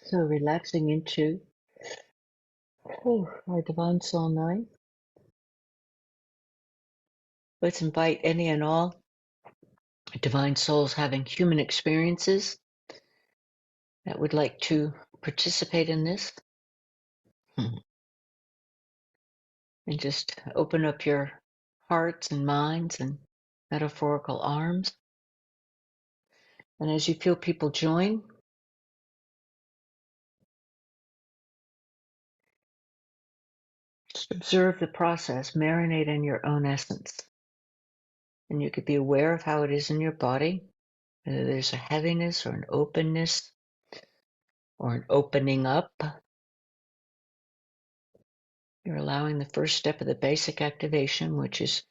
So relaxing into our Divine Soul 9. Let's invite any and all Divine Souls having human experiences that would like to participate in this. And just open up your hearts and minds and metaphorical arms. And as you feel people join, just observe the process, marinate in your own essence. And you could be aware of how it is in your body, whether there's a heaviness or an openness or an opening up. You're allowing the first step of the basic activation, which is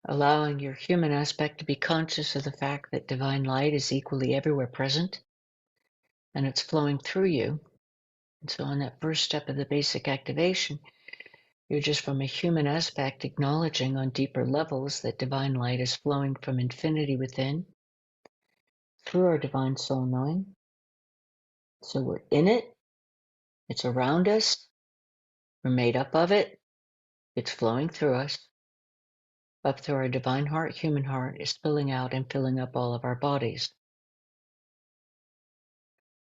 allowing your human aspect to be conscious of the fact that divine light is equally everywhere present and it's flowing through you. And so on that first step of the basic activation, you're just from a human aspect acknowledging on deeper levels that divine light is flowing from infinity within through our Divine Soul 9. So we're in it, it's around us, we're made up of it, it's flowing through us, up through our divine heart, human heart, is spilling out and filling up all of our bodies.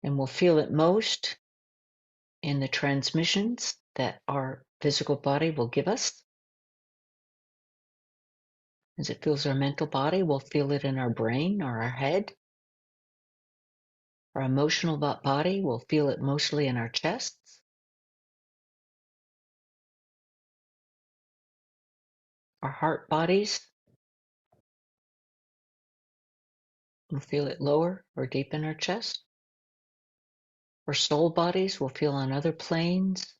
And we'll feel it most in the transmissions that our physical body will give us. As it fills our mental body, we'll feel it in our brain or our head. Our emotional body, we'll feel it mostly in our chests. Our heart bodies, we'll feel it lower or deep in our chest. Our soul bodies will feel on other planes.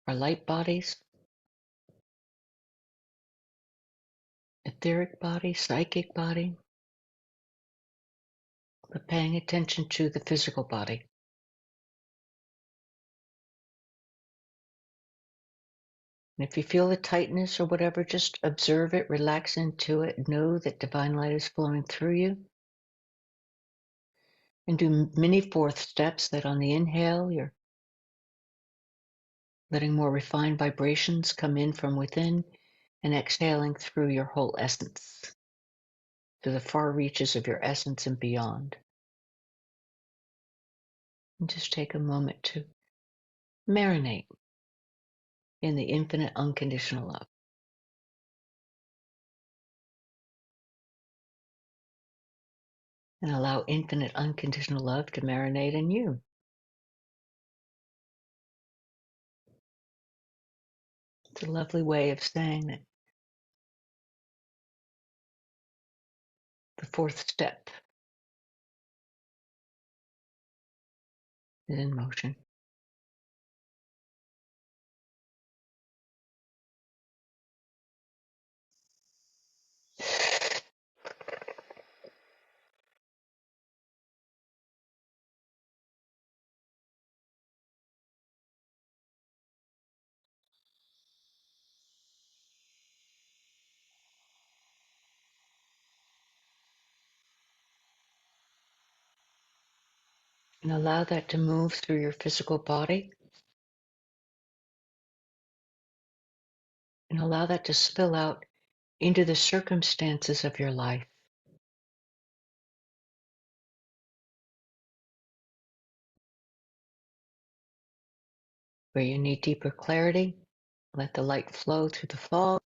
Our light bodies, etheric body, psychic body, but paying attention to the physical body. And if you feel the tightness or whatever, just observe it, relax into it, know that divine light is flowing through you. And do many fourth steps that on the inhale, you're letting more refined vibrations come in from within and exhaling through your whole essence to the far reaches of your essence and beyond. And just take a moment to marinate in the infinite unconditional love. And allow infinite unconditional love to marinate in you. It's a lovely way of saying that the fourth step is in motion. And allow that to move through your physical body. And allow that to spill out into the circumstances of your life. Where you need deeper clarity, let the light flow through the fog.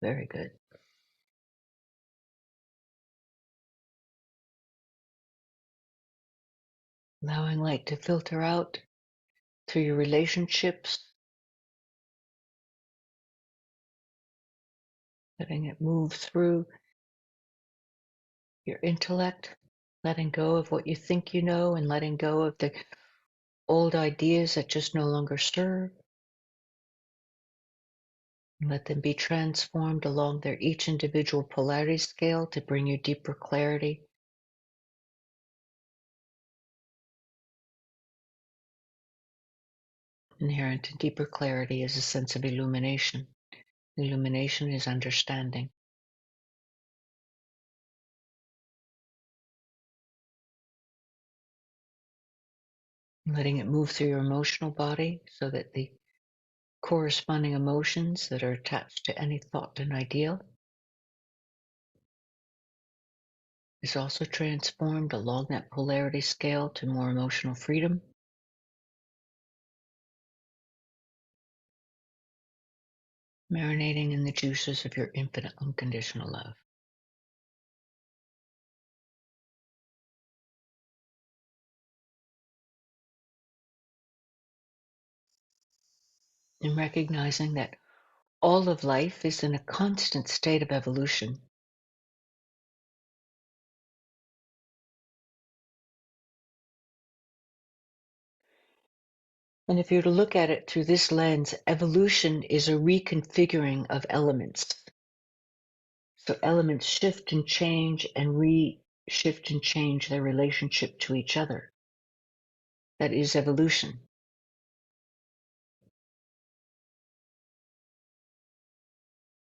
Very good. Allowing light to filter out through your relationships, letting it move through your intellect, letting go of what you think you know and letting go of the old ideas that just no longer serve. And let them be transformed along their each individual polarity scale to bring you deeper clarity Inherent in deeper clarity is a sense of illumination. Illumination is understanding. Letting it move through your emotional body so that the corresponding emotions that are attached to any thought and ideal is also transformed along that polarity scale to more emotional freedom. Marinating in the juices of your infinite unconditional love. And recognizing that all of life is in a constant state of evolution. And if you're to look at it through this lens, evolution is a reconfiguring of elements. So elements shift and change and shift and change their relationship to each other. That is evolution.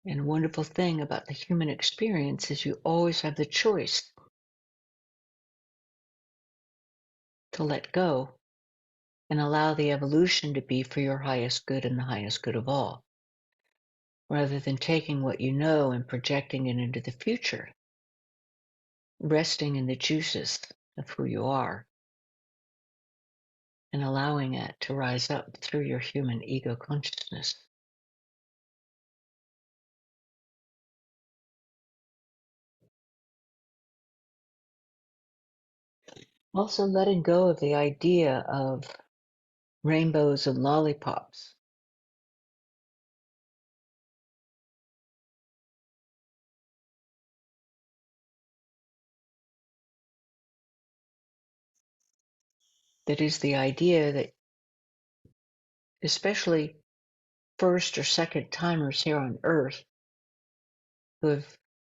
And a wonderful thing about the human experience is you always have the choice to let go and allow the evolution to be for your highest good and the highest good of all, rather than taking what you know and projecting it into the future, resting in the juices of who you are and allowing it to rise up through your human ego consciousness. Also letting go of the idea of rainbows and lollipops. That is the idea that, especially first or second timers here on Earth who have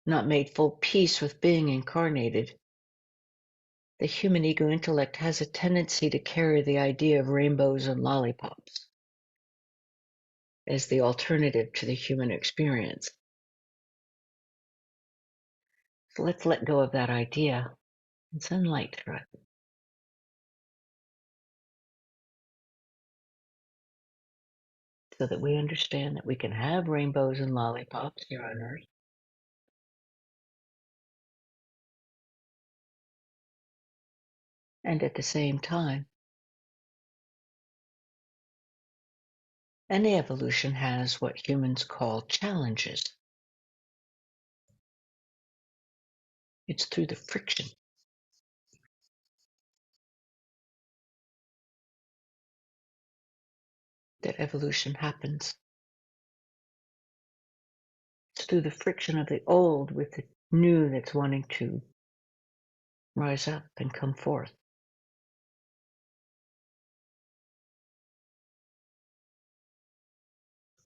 not made full peace with being incarnated, the human ego intellect has a tendency to carry the idea of rainbows and lollipops as the alternative to the human experience. So let's let go of that idea and send light through it. So that we understand that we can have rainbows and lollipops here on Earth. And at the same time, any evolution has what humans call challenges. It's through the friction that evolution happens. It's through the friction of the old with the new that's wanting to rise up and come forth.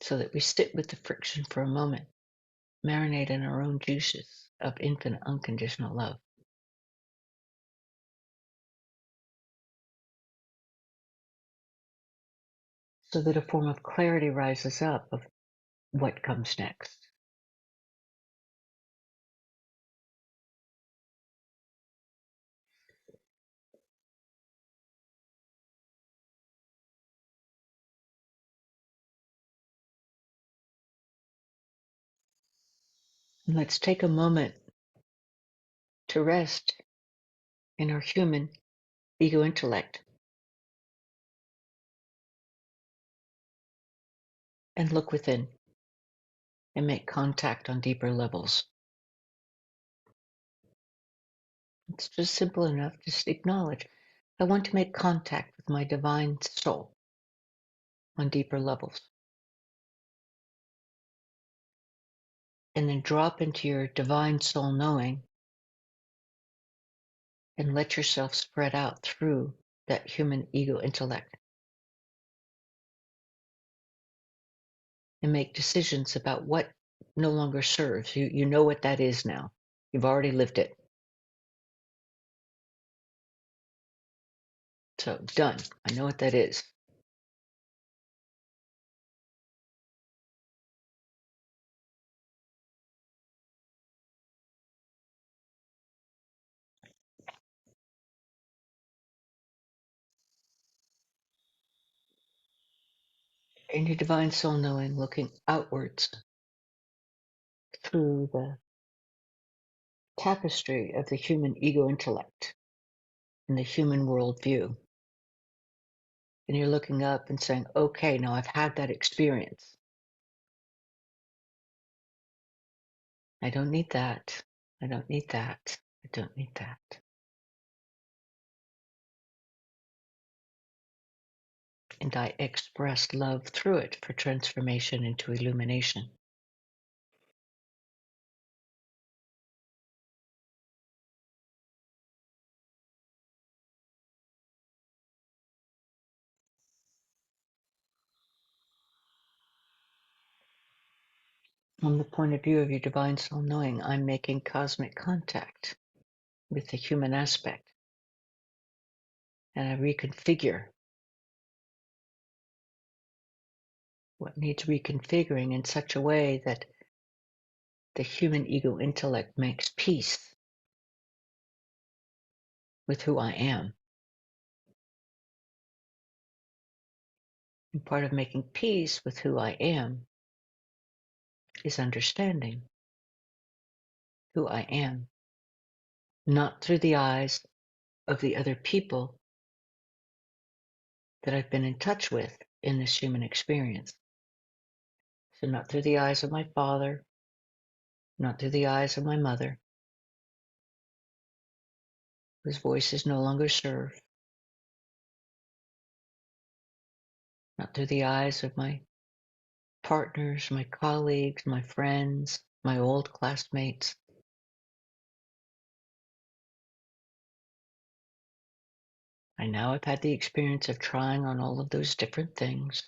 So that we sit with the friction for a moment, marinate in our own juices of infinite unconditional love. So that a form of clarity rises up of what comes next. And let's take a moment to rest in our human ego intellect and look within and make contact on deeper levels. It's just simple enough. Just acknowledge, I want to make contact with my divine soul on deeper levels. And then drop into your divine soul knowing and let yourself spread out through that human ego intellect and make decisions about what no longer serves. You know what that is now. You've already lived it. So done. I know what that is. In your divine soul knowing, looking outwards through the tapestry of the human ego intellect and the human worldview. And you're looking up and saying, okay, now I've had that experience. I don't need that. I don't need that. I don't need that. And I express love through it for transformation into illumination. From the point of view of your divine soul knowing, I'm making cosmic contact with the human aspect. And I reconfigure what needs reconfiguring in such a way that the human ego intellect makes peace with who I am. And part of making peace with who I am is understanding who I am, not through the eyes of the other people that I've been in touch with in this human experience. So not through the eyes of my father, not through the eyes of my mother, whose voices no longer serve, not through the eyes of my partners, my colleagues, my friends, my old classmates. I now have had the experience of trying on all of those different things.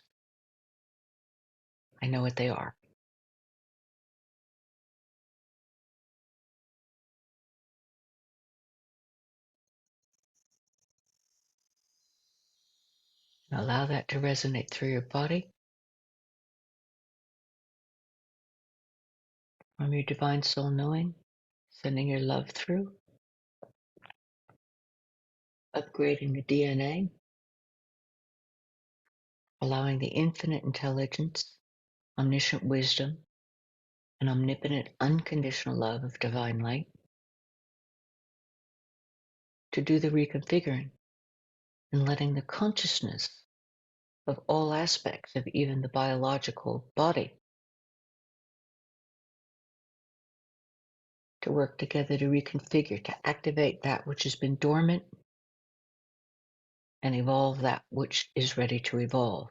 I know what they are. Allow that to resonate through your body, from your divine soul knowing, sending your love through, upgrading the DNA, allowing the infinite intelligence, omniscient wisdom, and omnipotent unconditional love of divine light to do the reconfiguring and letting the consciousness of all aspects of even the biological body to work together to reconfigure, to activate that which has been dormant and evolve that which is ready to evolve.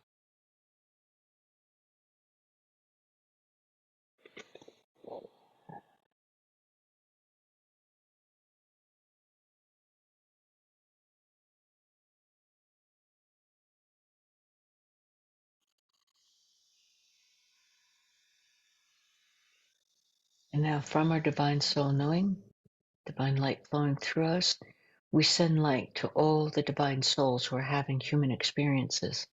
And now from our divine soul knowing, divine light flowing through us, we send light to all the divine souls who are having human experiences.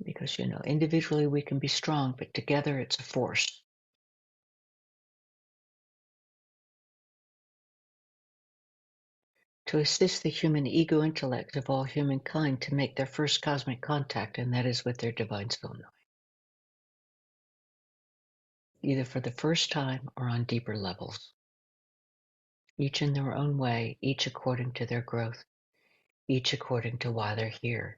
Because, individually we can be strong, but together it's a force. To assist the human ego intellect of all humankind to make their first cosmic contact, and that is with their divine soul knowing. Either for the first time or on deeper levels. Each in their own way, each according to their growth, each according to why they're here.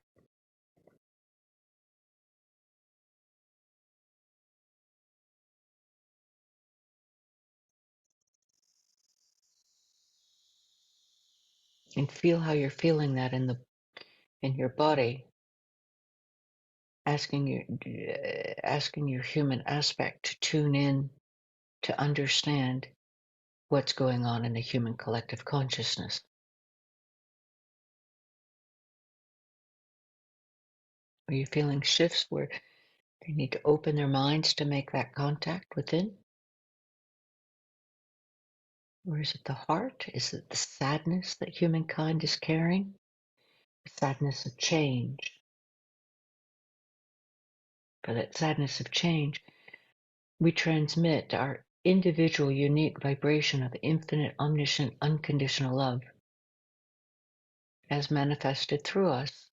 And feel how you're feeling that in your body, asking your human aspect to tune in to understand what's going on in the human collective consciousness. Are you feeling shifts where they need to open their minds to make that contact within? Or is it the heart? Is it the sadness that humankind is carrying? The sadness of change. For that sadness of change, we transmit our individual unique vibration of infinite, omniscient, unconditional love as manifested through us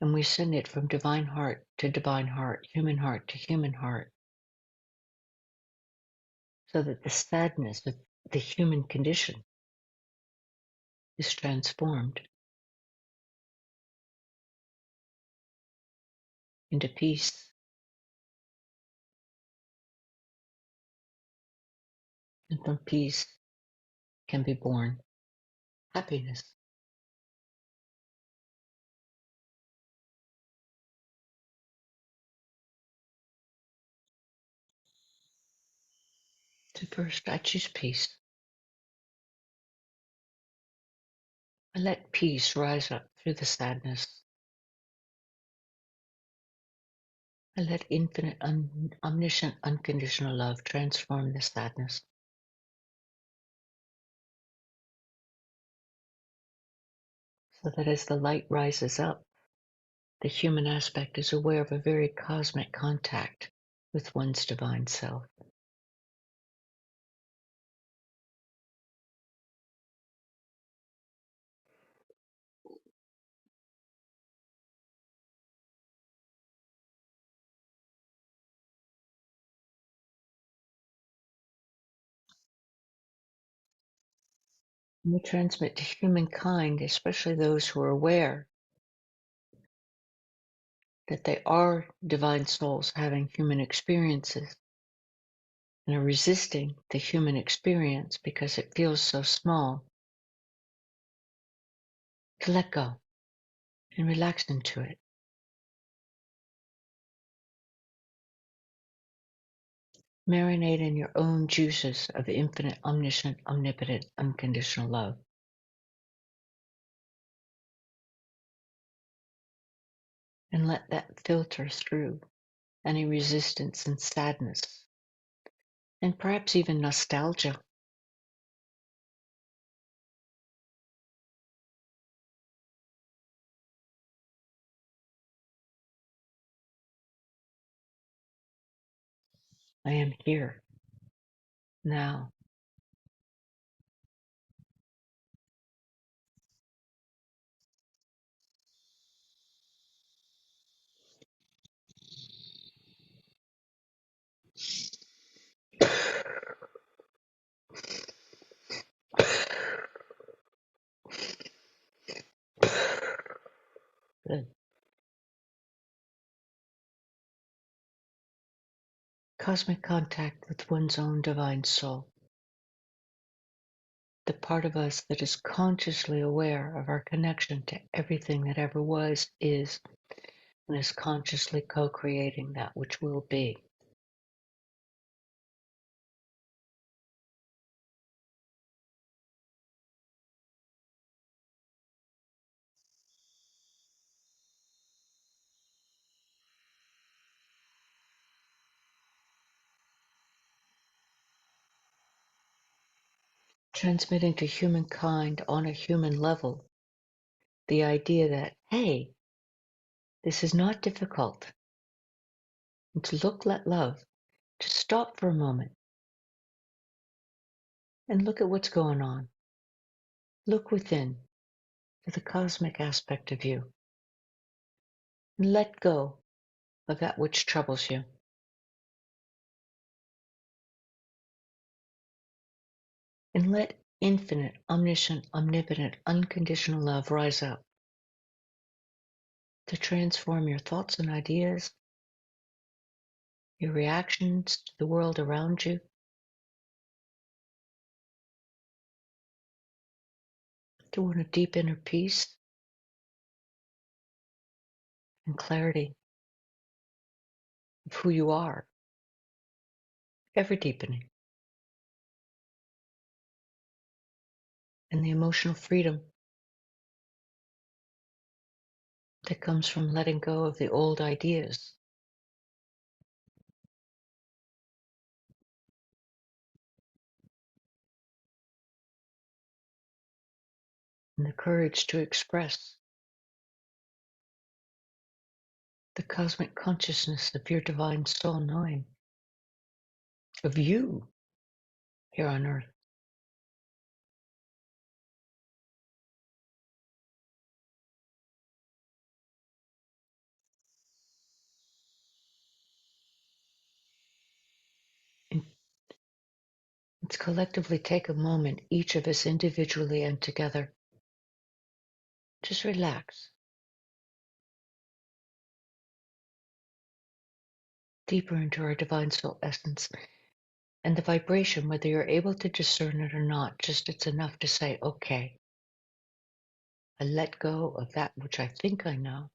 And we send it from divine heart to divine heart, human heart to human heart, so that the sadness of the human condition is transformed into peace. And from peace can be born happiness. So first, I choose peace. I let peace rise up through the sadness. I let infinite, omniscient, unconditional love transform the sadness. So that as the light rises up, the human aspect is aware of a very cosmic contact with one's divine self. And we transmit to humankind, especially those who are aware that they are divine souls having human experiences and are resisting the human experience because it feels so small, to let go and relax into it. Marinate in your own juices of infinite, omniscient, omnipotent, unconditional love. And let that filter through any resistance and sadness, and perhaps even nostalgia. I am here now. Good. Cosmic contact with one's own divine soul. The part of us that is consciously aware of our connection to everything that ever was, is, and is consciously co-creating that which will be. Transmitting to humankind on a human level the idea that, hey, this is not difficult. And to look at love, to stop for a moment and look at what's going on. Look within to the cosmic aspect of you and let go of that which troubles you. And let infinite, omniscient, omnipotent, unconditional love rise up to transform your thoughts and ideas, your reactions to the world around you, to want a deep inner peace and clarity of who you are, ever deepening, and the emotional freedom that comes from letting go of the old ideas. And the courage to express the cosmic consciousness of your divine soul knowing of you here on earth. Let's collectively take a moment, each of us individually and together. Just relax deeper into our divine soul essence and the vibration, whether you're able to discern it or not. Just it's enough to say, okay, I let go of that which I think I know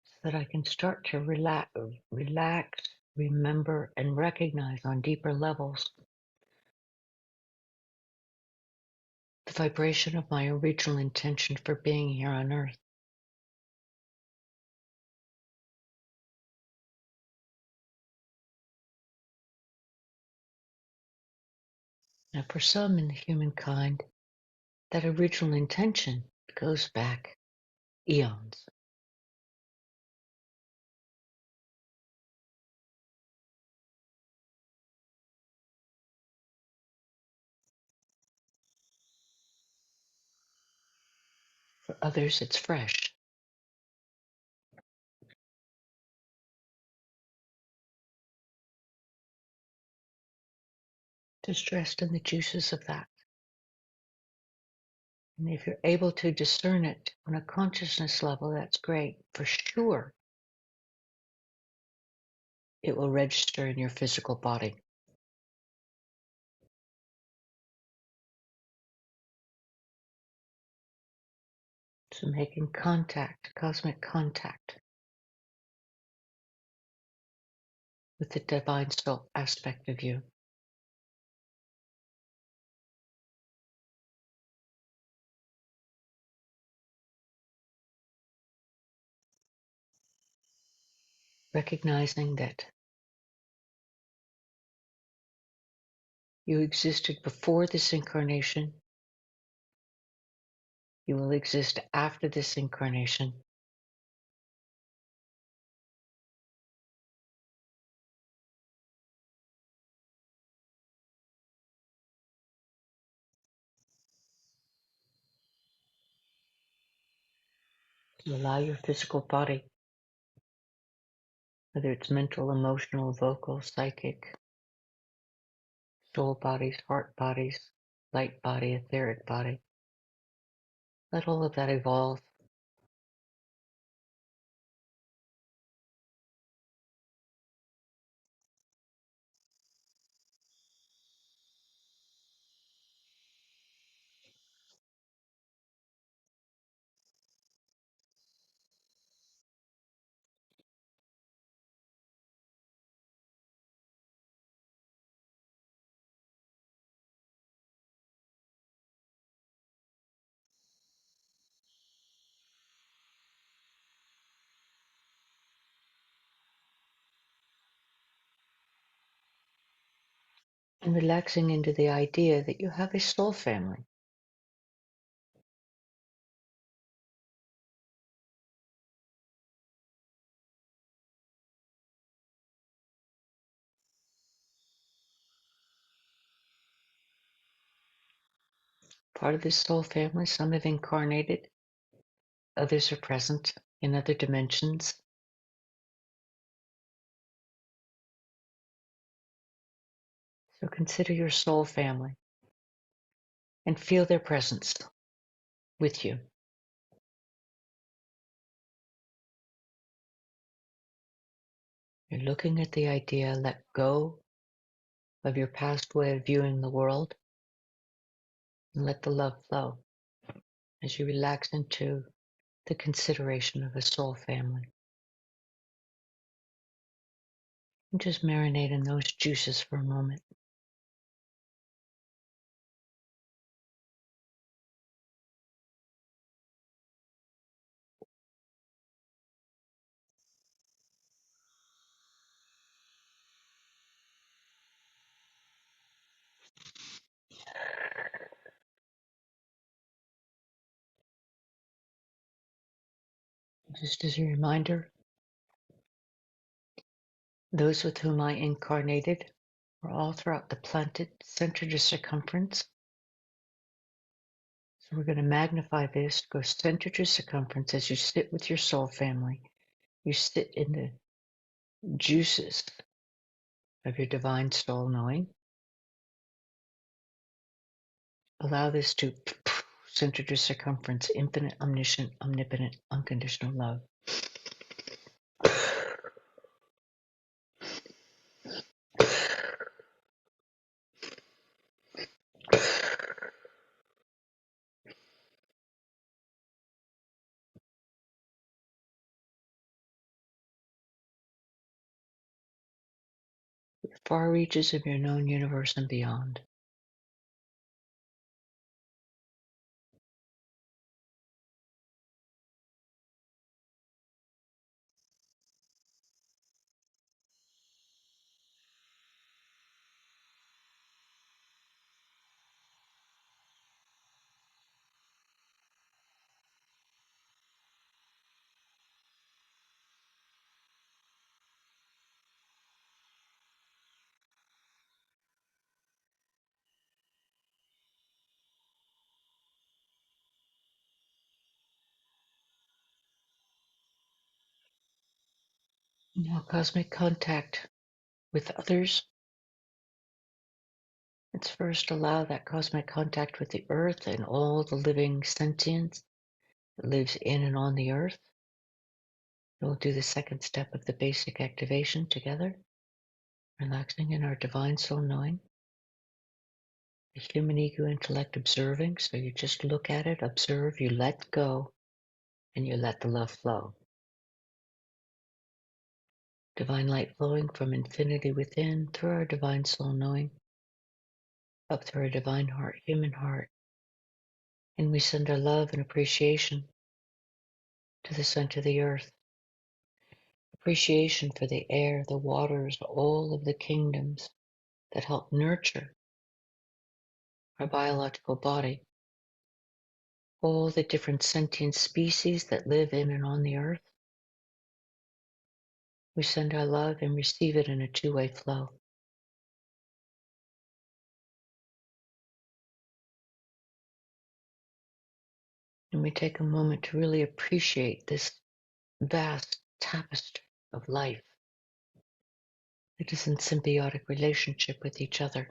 so that I can start to relax, remember, and recognize on deeper levels the vibration of my original intention for being here on earth. Now, for some in the humankind, that original intention goes back eons. For others, it's fresh, just rest in the juices of that. And if you're able to discern it on a consciousness level, that's great. For sure, it will register in your physical body. So making contact, cosmic contact with the divine soul aspect of you. Recognizing that you existed before this incarnation, you will exist after this incarnation. To allow your physical body, whether it's mental, emotional, vocal, psychic, soul bodies, heart bodies, light body, etheric body, let all of that evolve. And relaxing into the idea that you have a soul family. Part of this soul family, some have incarnated, others are present in other dimensions. So consider your soul family and feel their presence with you. You're looking at the idea, let go of your past way of viewing the world and let the love flow as you relax into the consideration of a soul family. And just marinate in those juices for a moment. Just as a reminder, those with whom I incarnated are all throughout the planet, center to circumference. So we're going to magnify this, go center to circumference as you sit with your soul family. You sit in the juices of your divine soul knowing. Allow this to center to circumference, infinite, omniscient, omnipotent, unconditional love. The far reaches of your known universe and beyond. Now, cosmic contact with others. Let's first allow that cosmic contact with the earth and all the living sentience that lives in and on the earth. We'll do the second step of the basic activation together, relaxing in our divine soul knowing. The human ego intellect observing, so you just look at it, observe, you let go, and you let the love flow. Divine light flowing from infinity within through our divine soul knowing, up through our divine heart, human heart. And we send our love and appreciation to the center of the earth. Appreciation for the air, the waters, all of the kingdoms that help nurture our biological body, all the different sentient species that live in and on the earth. We send our love and receive it in a two-way flow. And we take a moment to really appreciate this vast tapestry of life that is in symbiotic relationship with each other.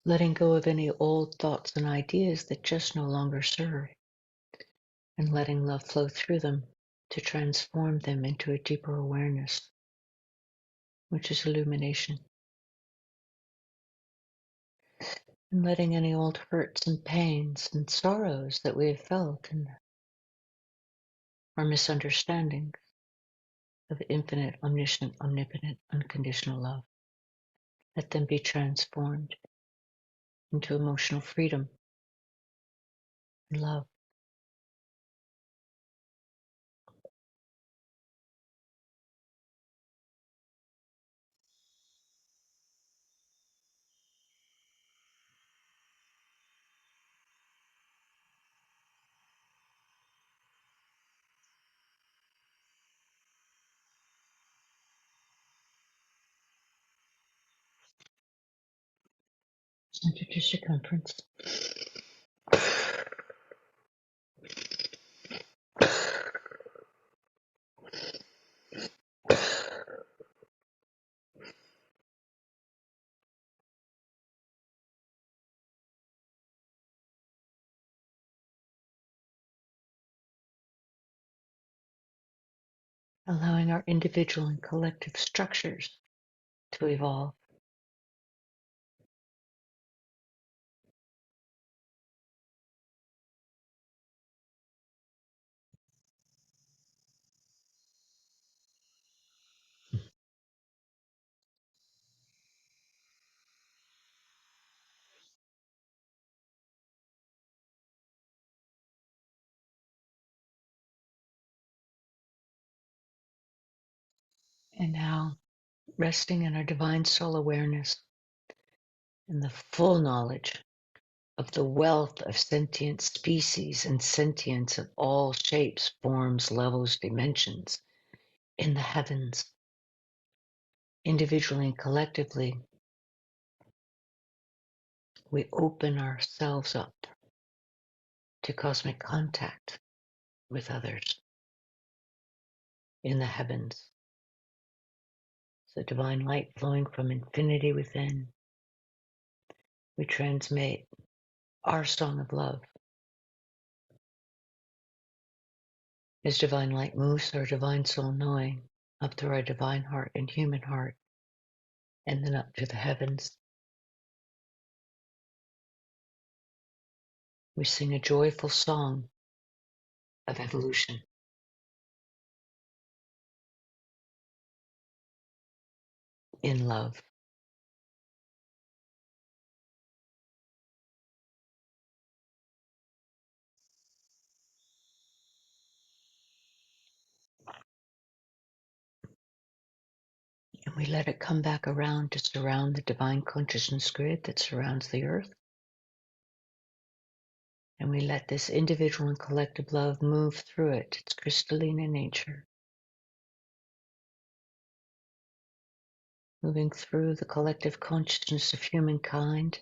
Letting go of any old thoughts and ideas that just no longer serve, and letting love flow through them to transform them into a deeper awareness, which is illumination. And letting any old hurts and pains and sorrows that we have felt and our misunderstandings of infinite, omniscient, omnipotent, unconditional love, let them be transformed into emotional freedom and love. Center to circumference. Allowing our individual and collective structures to evolve. And now, resting in our divine soul awareness and the full knowledge of the wealth of sentient species and sentience of all shapes, forms, levels, dimensions in the heavens, individually and collectively, we open ourselves up to cosmic contact with others in the heavens. The divine light flowing from infinity within, we transmit our song of love. As divine light moves our divine soul knowing up through our divine heart and human heart, and then up to the heavens, we sing a joyful song of evolution in love. And we let it come back around to surround the divine consciousness grid that surrounds the earth. And we let this individual and collective love move through it. It's crystalline in nature, moving through the collective consciousness of humankind,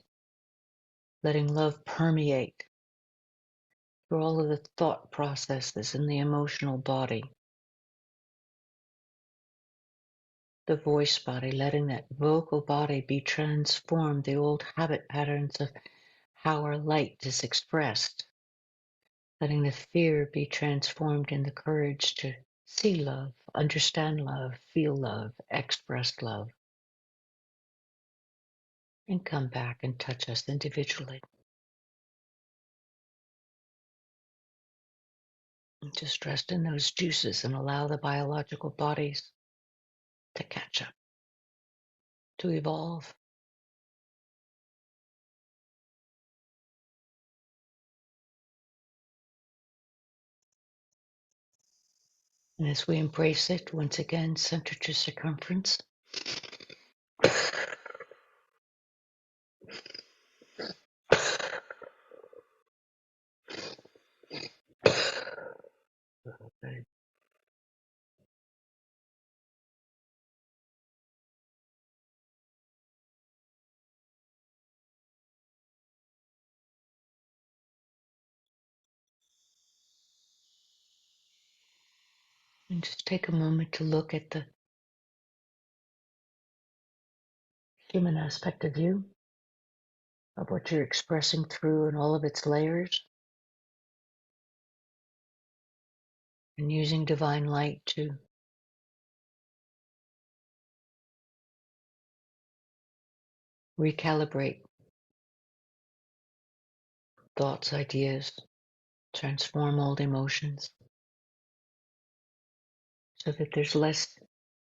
letting love permeate through all of the thought processes in the emotional body, the voice body, letting that vocal body be transformed, the old habit patterns of how our light is expressed, letting the fear be transformed in the courage to see love, understand love, feel love, express love, and come back and touch us individually. And just rest in those juices and allow the biological bodies to catch up, to evolve. And as we embrace it, once again, center to circumference. And just take a moment to look at the human aspect of you, of what you're expressing through in all of its layers, and using divine light to recalibrate thoughts, ideas, transform old emotions, so that there's less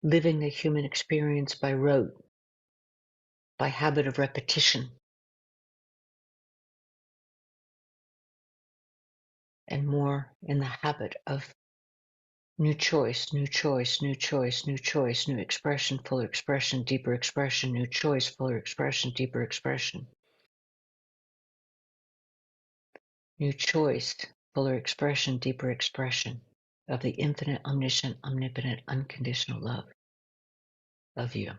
living the human experience by rote, by habit of repetition, and more in the habit of new choice, new choice, new choice, new choice, new expression, fuller expression, deeper expression, new choice, fuller expression, deeper expression, new choice, fuller expression, deeper expression of the infinite, omniscient, omnipotent, unconditional love of you,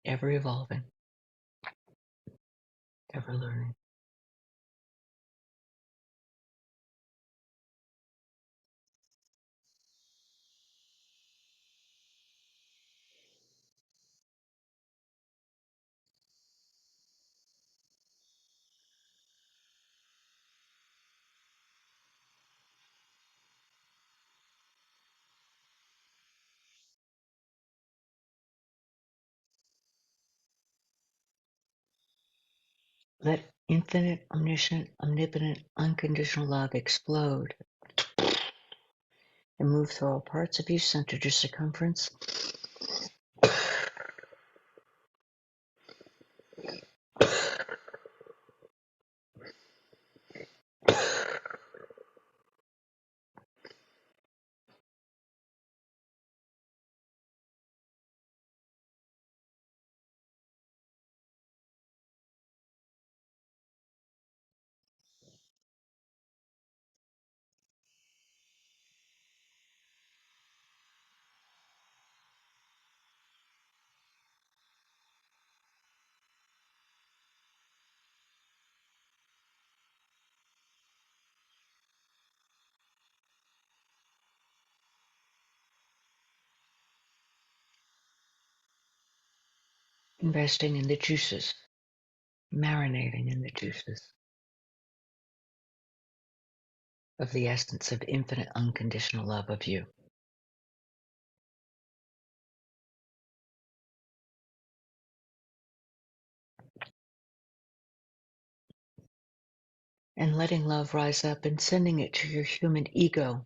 ever evolving, ever learning. Let infinite, omniscient, omnipotent, unconditional love explode and move through all parts of you, center to circumference. Investing in the juices, marinating in the juices of the essence of infinite unconditional love of you. And letting love rise up and sending it to your human ego.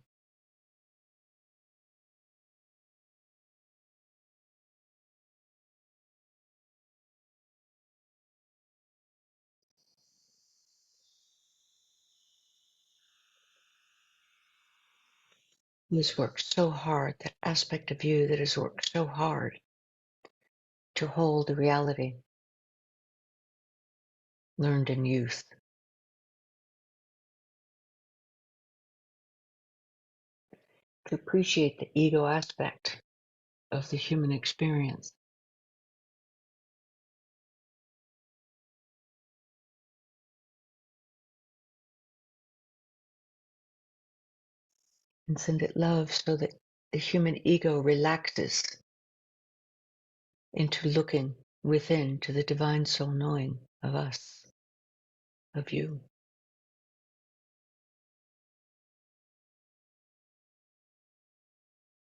Who has worked so hard, that aspect of you that has worked so hard to hold the reality learned in youth. To appreciate the ego aspect of the human experience. And send it love so that the human ego relaxes into looking within to the divine soul knowing of us, of you.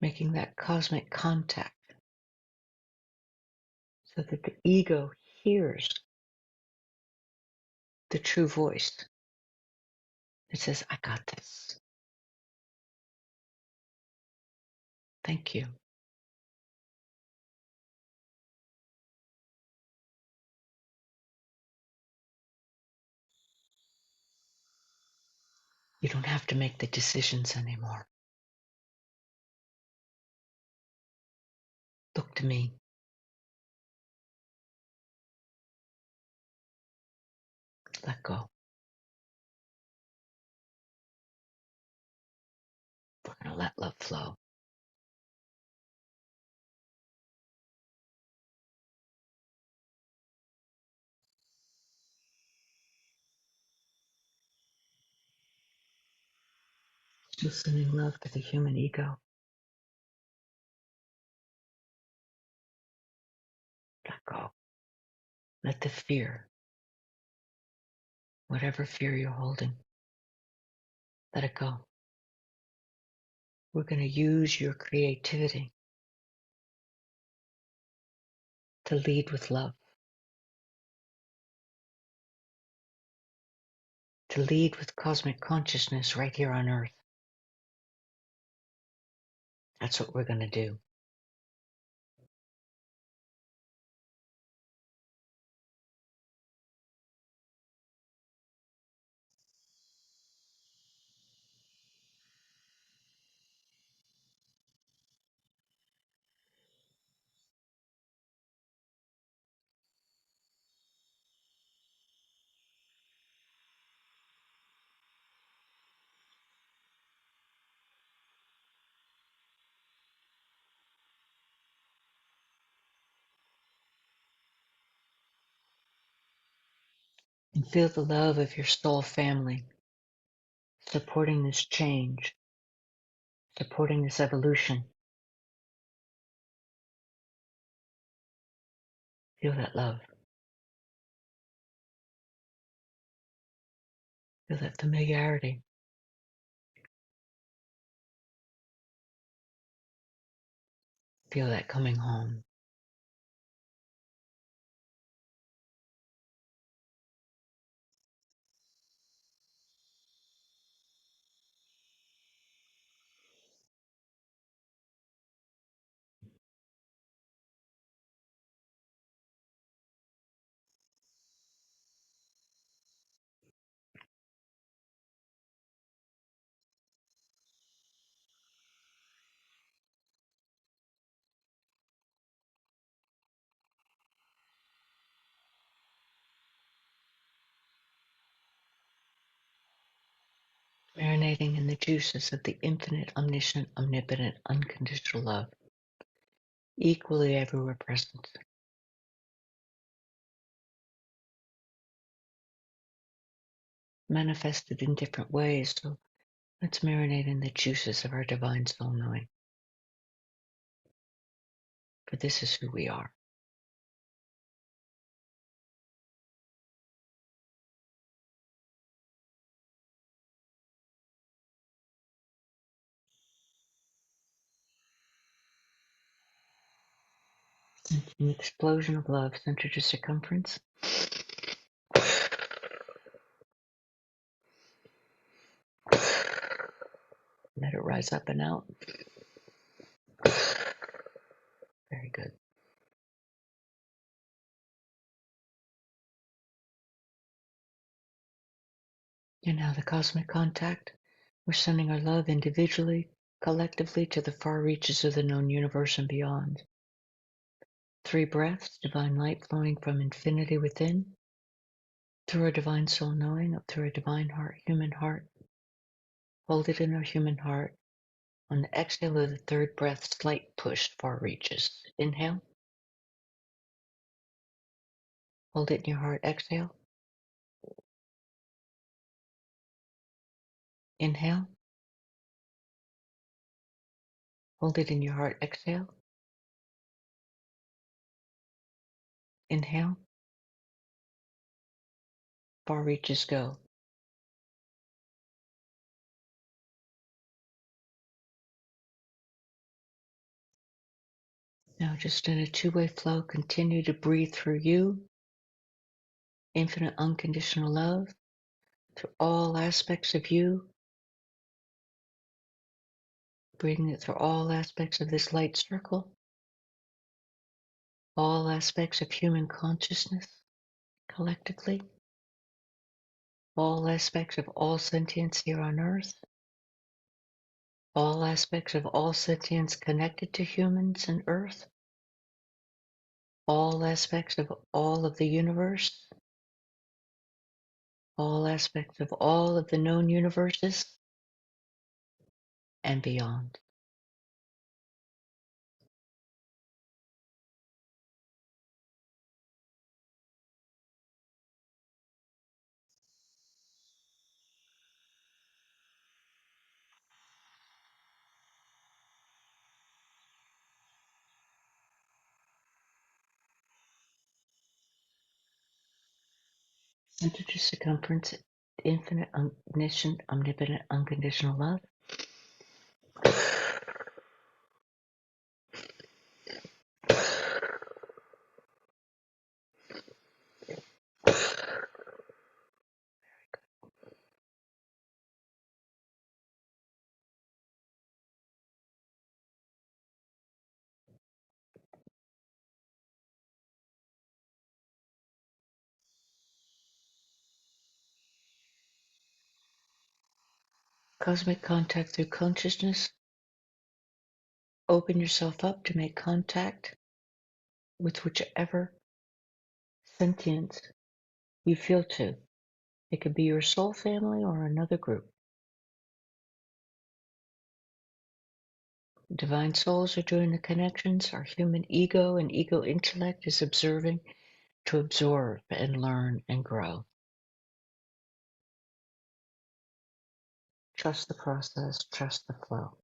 Making that cosmic contact so that the ego hears the true voice that says, I got this. Thank you. You don't have to make the decisions anymore. Look to me. Let go. We're going to let love flow. Still sending love to the human ego. Let go. Let the fear, whatever fear you're holding, let it go. We're going to use your creativity to lead with love, to lead with cosmic consciousness right here on Earth. That's what we're going to do. And feel the love of your soul family supporting this change, supporting this evolution. Feel that love. Feel that familiarity. Feel that coming home. Marinating in the juices of the infinite, omniscient, omnipotent, unconditional love, equally everywhere present. Manifested in different ways, so let's marinate in the juices of our divine soul knowing. For this is who we are. An explosion of love center to circumference. Let it rise up and out. Very good. And now the cosmic contact. We're sending our love individually, collectively to the far reaches of the known universe and beyond. 3 breaths, divine light flowing from infinity within, through our divine soul knowing, up through our divine heart, human heart. Hold it in our human heart. On the exhale of the 3rd breath, slight push, far reaches. Inhale. Hold it in your heart. Exhale. Inhale. Hold it in your heart. Exhale. Inhale. Far reaches go. Now just in a two-way flow, continue to breathe through you. Infinite unconditional love through all aspects of you. Breathing it through all aspects of this light circle. All aspects of human consciousness collectively. All aspects of all sentience here on earth. All aspects of all sentience connected to humans and earth. All aspects of all of the universe. All aspects of all of the known universes and beyond. Center to circumference, infinite, omniscient, omnipotent, unconditional love. Cosmic contact through consciousness. Open yourself up to make contact with whichever sentience you feel to. It could be your soul family or another group. Divine souls are doing the connections. Our human ego and ego intellect is observing to absorb and learn and grow. Trust the process, trust the flow.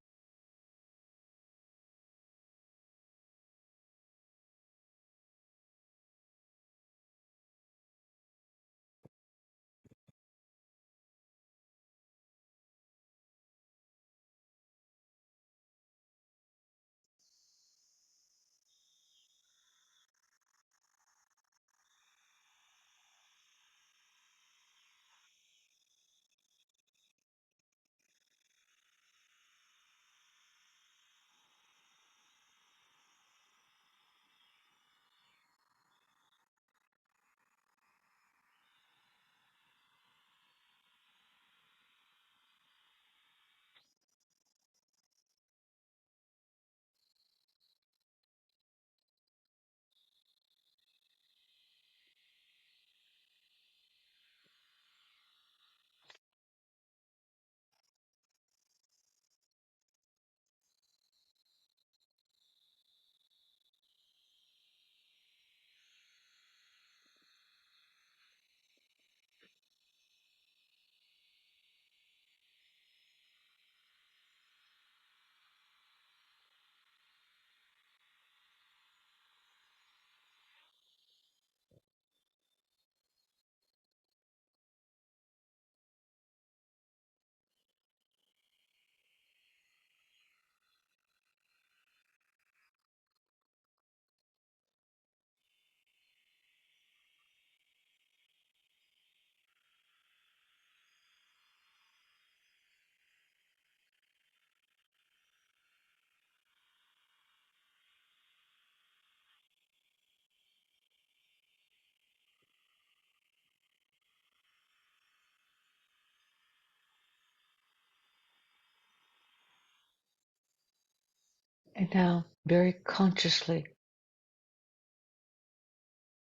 And now, very consciously,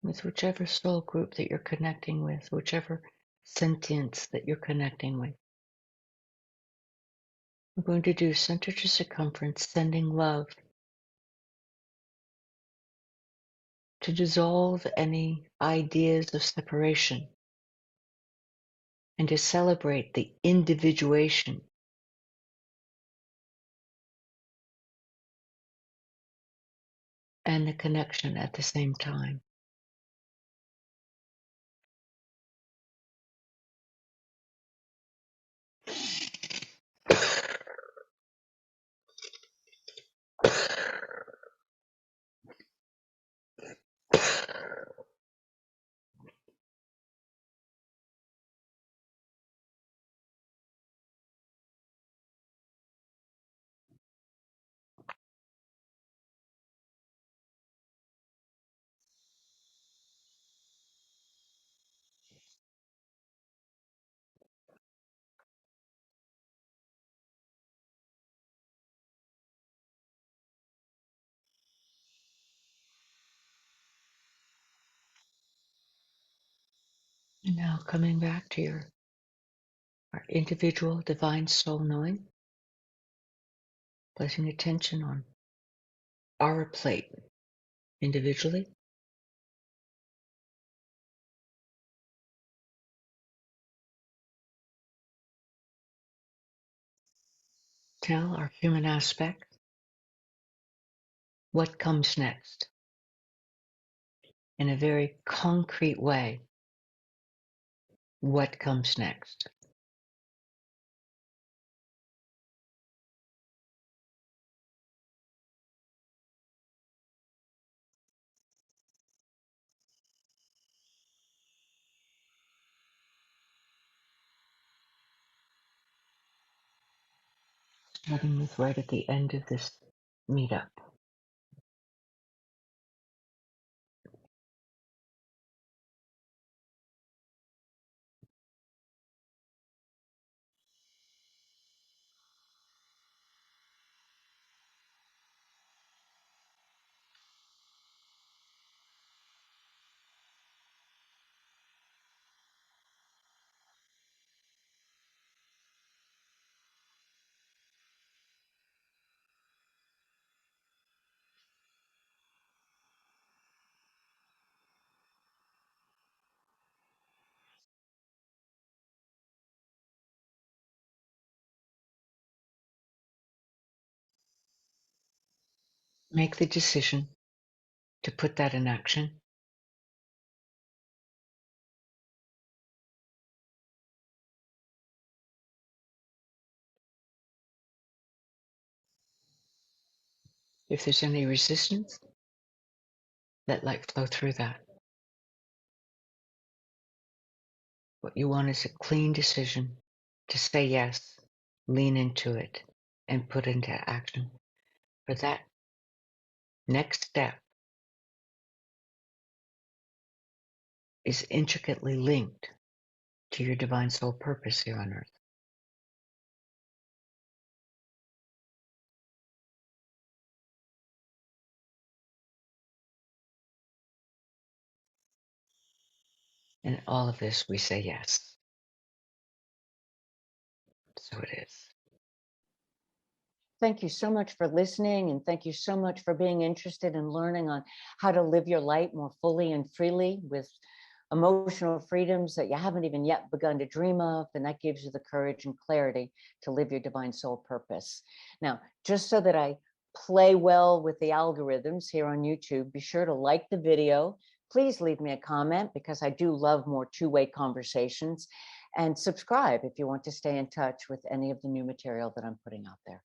with whichever soul group that you're connecting with, whichever sentience that you're connecting with, we're going to do center to circumference, sending love to dissolve any ideas of separation and to celebrate the individuation and the connection at the same time. And now coming back to our individual divine soul knowing, placing attention on our plate individually. Tell our human aspect what comes next in a very concrete way. What comes next? Starting with right at the end of this meetup. Make the decision to put that in action. If there's any resistance, let light flow through that. What you want is a clean decision to say yes, lean into it, and put into action. For that next step is intricately linked to your divine soul purpose here on earth. And all of this, we say yes. So it is. Thank you so much for listening, and thank you so much for being interested in learning on how to live your light more fully and freely with emotional freedoms that you haven't even yet begun to dream of. And that gives you the courage and clarity to live your divine soul purpose. Now, just so that I play well with the algorithms here on YouTube, be sure to like the video. Please leave me a comment because I do love more two-way conversations, and subscribe if you want to stay in touch with any of the new material that I'm putting out there.